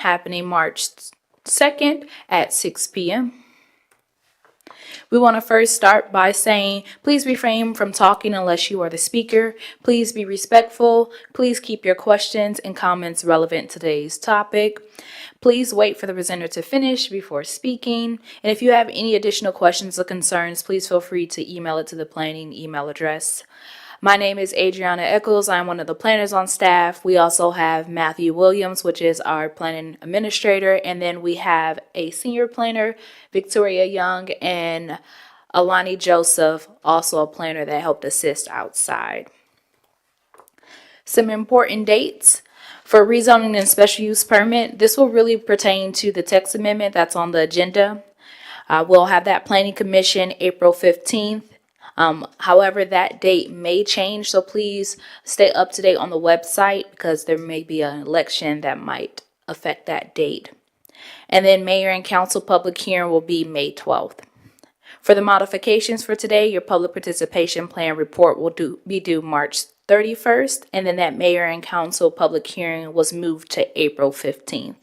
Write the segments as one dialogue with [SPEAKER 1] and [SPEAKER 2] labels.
[SPEAKER 1] happening March 2nd at 6 p.m. We want to first start by saying, please refrain from talking unless you are the speaker. Please be respectful. Please keep your questions and comments relevant to today's topic. Please wait for the presenter to finish before speaking. And if you have any additional questions or concerns, please feel free to email it to the planning email address. My name is Adriana Eccles. I'm one of the planners on staff. We also have Matthew Williams, which is our planning administrator. And then we have a senior planner, Victoria Young, and Alani Joseph, also a planner that helped assist outside. Some important dates. For rezoning and special use permit, this will really pertain to the text amendment that's on the agenda. We'll have that planning commission April 15th. However, that date may change, so please stay up to date on the website because there may be an election that might affect that date. And then mayor and council public hearing will be May 12th. For the modifications for today, your public participation plan report will be due March 31st, and then that mayor and council public hearing was moved to April 15th.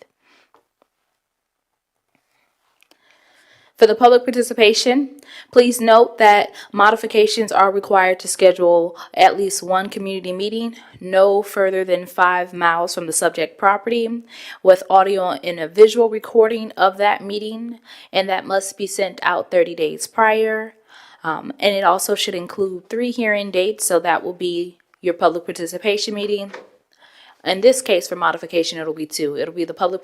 [SPEAKER 1] For the public participation, please note that modifications are required to schedule at least one community meeting, no further than 5 miles from the subject property, with audio and a visual recording of that meeting, and that must be sent out 30 days prior. And it also should include 3 hearing dates, so that will be your public participation meeting. In this case, for modification, it'll be 2. It'll be the public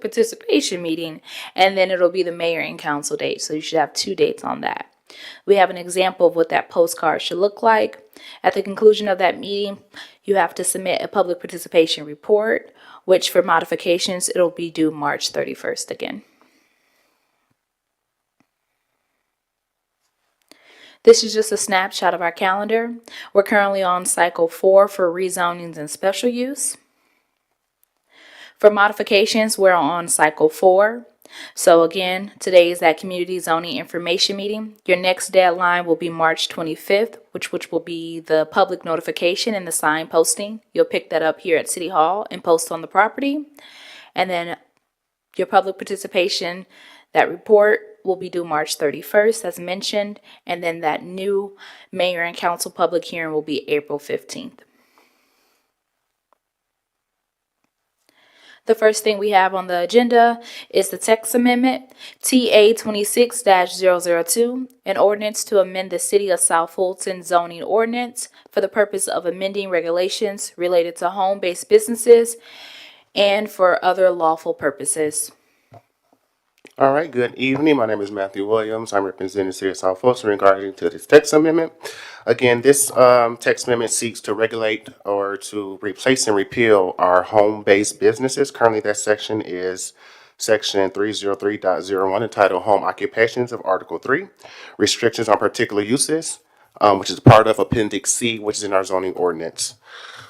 [SPEAKER 1] participation meeting, and then it'll be the mayor and council date. So you should have 2 dates on that. We have an example of what that postcard should look like. At the conclusion of that meeting, you have to submit a public participation report, which for modifications, it'll be due March 31st again. This is just a snapshot of our calendar. We're currently on cycle 4 for rezonings and special use. For modifications, we're on cycle 4. So again, today is that community zoning information meeting. Your next deadline will be March 25th, which will be the public notification and the sign posting. You'll pick that up here at City Hall and post on the property. And then your public participation, that report will be due March 31st, as mentioned. And then that new mayor and council public hearing will be April 15th. The first thing we have on the agenda is the text amendment, TA 26-002, an ordinance to amend the City of South Fulton zoning ordinance for the purpose of amending regulations related to home-based businesses and for other lawful purposes.
[SPEAKER 2] All right, good evening. My name is Matthew Williams. I'm representing the City of South Fulton regarding to this text amendment. Again, this text amendment seeks to regulate or to replace and repeal our home-based businesses. Currently, that section is Section 303.01 entitled Home Occupations of Article 3, Restrictions on Particular Uses, which is part of Appendix C, which is in our zoning ordinance.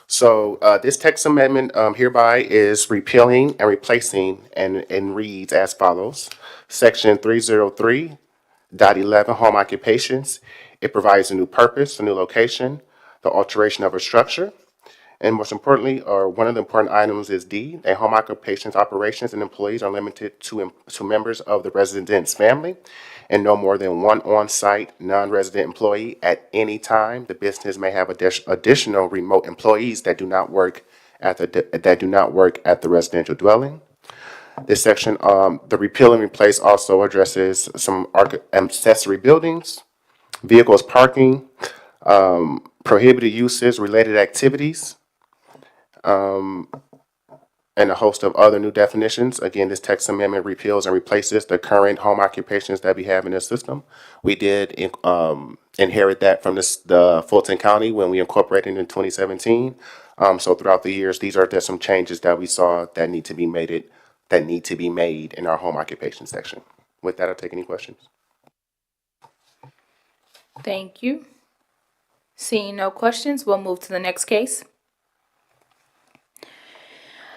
[SPEAKER 2] So this text amendment hereby is repealing and replacing and reads as follows. Section 303.11 Home Occupations. It provides a new purpose, a new location, the alteration of a structure. And most importantly, or one of the important items is D, that home occupations operations and employees are limited to members of the resident's family and no more than one on-site non-resident employee at any time. The business may have additional remote employees that do not work at the residential dwelling. This section, the repeal and replace also addresses some accessory buildings, vehicles parking, prohibited uses, related activities, and a host of other new definitions. Again, this text amendment repeals and replaces the current home occupations that we have in the system. We did inherit that from the Fulton County when we incorporated in 2017. So throughout the years, these are just some changes that we saw that need to be made in our home occupation section. With that, I'll take any questions.
[SPEAKER 1] Thank you. Seeing no questions, we'll move to the next case.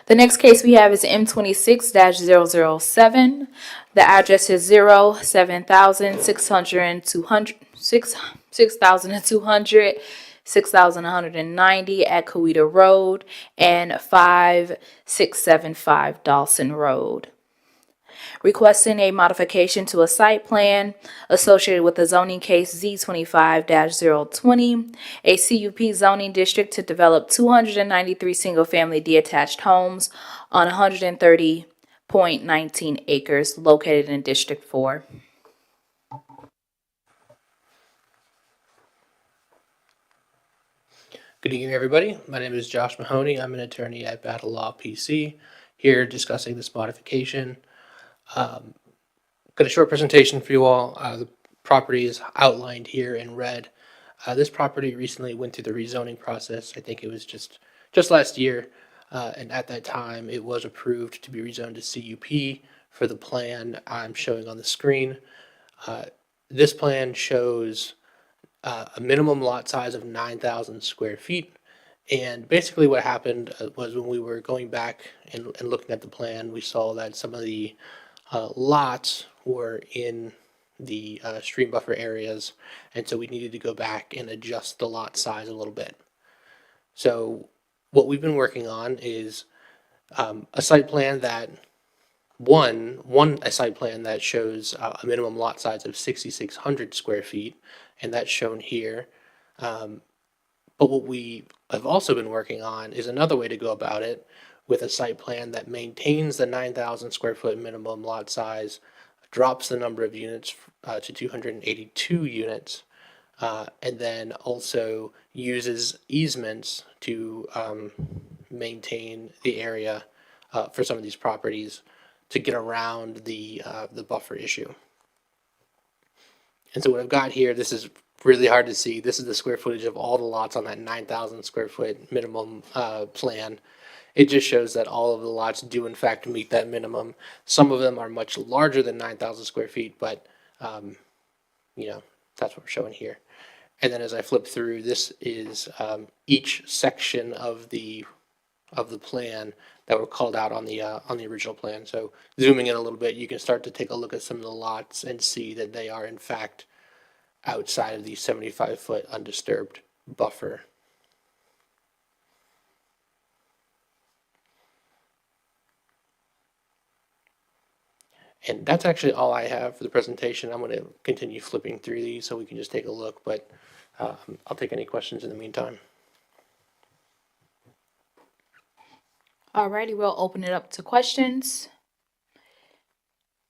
[SPEAKER 1] The next case we have is M26-007. The address is 07600 6,190 at Coweta Road, and 5675 Dawson Road. Requesting a modification to a site plan associated with the zoning case Z25-020, a CUP zoning district to develop 293 single-family detached homes on 130.19 acres located in District 4.
[SPEAKER 3] Good evening, everybody. My name is Josh Mahoney. I'm an attorney at Battle Law PC, here discussing this modification. Got a short presentation for you all. The property is outlined here in red. This property recently went through the rezoning process. I think it was just last year, and at that time, it was approved to be rezoned to CUP for the plan I'm showing on the screen. This plan shows a minimum lot size of 9,000 square feet. And basically what happened was when we were going back and looking at the plan, we saw that some of the lots were in the stream buffer areas. And so we needed to go back and adjust the lot size a little bit. So what we've been working on is a site plan that a site plan that shows a minimum lot size of 6,600 square feet, and that's shown here. But what we have also been working on is another way to go about it with a site plan that maintains the 9,000 square foot minimum lot size, drops the number of units to 282 units, and then also uses easements to maintain the area for some of these properties to get around the buffer issue. And so what I've got here, this is really hard to see. This is the square footage of all the lots on that 9,000 square foot minimum plan. It just shows that all of the lots do in fact meet that minimum. Some of them are much larger than 9,000 square feet, but that's what we're showing here. And then as I flip through, this is each section of the plan that were called out on the original plan. So zooming in a little bit, you can start to take a look at some of the lots and see that they are in fact outside of the 75-foot undisturbed buffer. And that's actually all I have for the presentation. I'm going to continue flipping through these so we can just take a look, but I'll take any questions in the meantime.
[SPEAKER 1] Alrighty, we'll open it up to questions.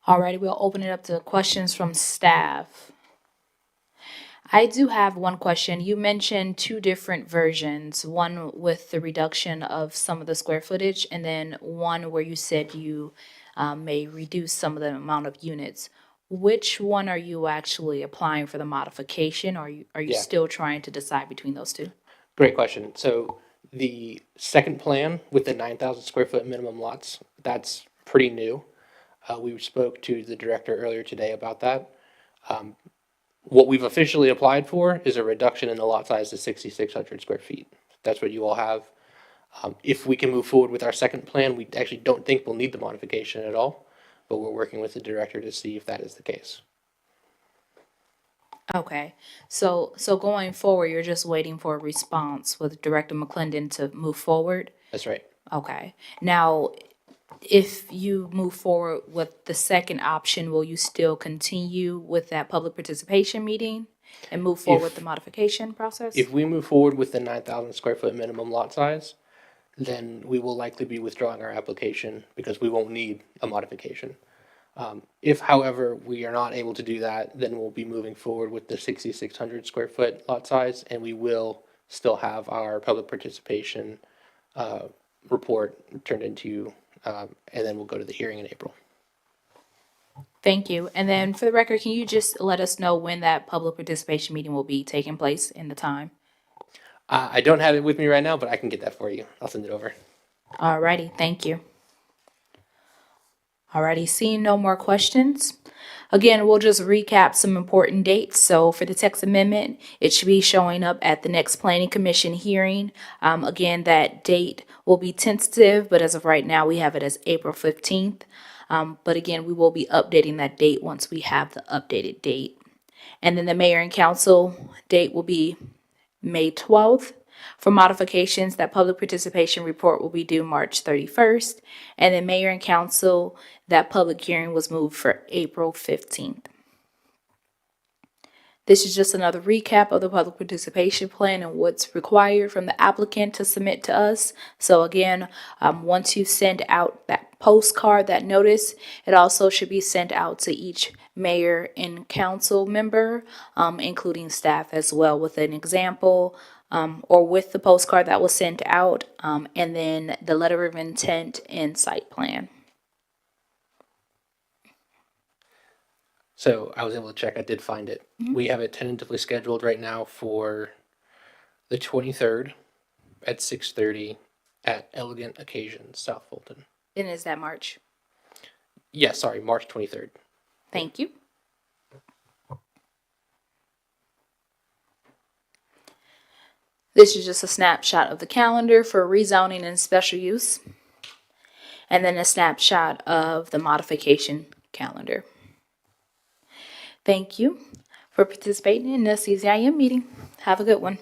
[SPEAKER 1] Alrighty, we'll open it up to questions from staff. I do have one question. You mentioned two different versions, one with the reduction of some of the square footage, and then one where you said you may reduce some of the amount of units. Which one are you actually applying for the modification, or are you
[SPEAKER 3] Yeah.
[SPEAKER 1] still trying to decide between those two?
[SPEAKER 3] Great question. So the second plan with the 9,000 square foot minimum lots, that's pretty new. We spoke to the director earlier today about that. What we've officially applied for is a reduction in the lot size to 6,600 square feet. That's what you all have. If we can move forward with our second plan, we actually don't think we'll need the modification at all, but we're working with the director to see if that is the case.
[SPEAKER 1] Okay, so going forward, you're just waiting for a response with Director McClendon to move forward?
[SPEAKER 3] That's right.
[SPEAKER 1] Okay, now, if you move forward with the second option, will you still continue with that public participation meeting and move forward with the modification process?
[SPEAKER 3] If we move forward with the 9,000 square foot minimum lot size, then we will likely be withdrawing our application because we won't need a modification. If, however, we are not able to do that, then we'll be moving forward with the 6,600 square foot lot size, and we will still have our public participation report turned into, and then we'll go to the hearing in April.
[SPEAKER 1] Thank you. And then for the record, can you just let us know when that public participation meeting will be taking place and the time?
[SPEAKER 3] I don't have it with me right now, but I can get that for you. I'll send it over.
[SPEAKER 1] Alrighty, thank you. Alrighty, seeing no more questions. Again, we'll just recap some important dates. So for the text amendment, it should be showing up at the next Planning Commission hearing. Again, that date will be tentative, but as of right now, we have it as April 15th. But again, we will be updating that date once we have the updated date. And then the mayor and council date will be May 12th. For modifications, that public participation report will be due March 31st. And then mayor and council, that public hearing was moved for April 15th. This is just another recap of the public participation plan and what's required from the applicant to submit to us. So again, once you send out that postcard, that notice, it also should be sent out to each mayor and council member, including staff as well, with an example or with the postcard that was sent out, and then the letter of intent and site plan.
[SPEAKER 3] So I was able to check. I did find it. We have it tentatively scheduled right now for the 23rd at 6:30 at Elegant Occasions, South Fulton.
[SPEAKER 1] And is that March?
[SPEAKER 3] Yeah, sorry, March 23rd.
[SPEAKER 1] Thank you. This is just a snapshot of the calendar for rezoning and special use. And then a snapshot of the modification calendar. Thank you for participating in the CZIM meeting. Have a good one.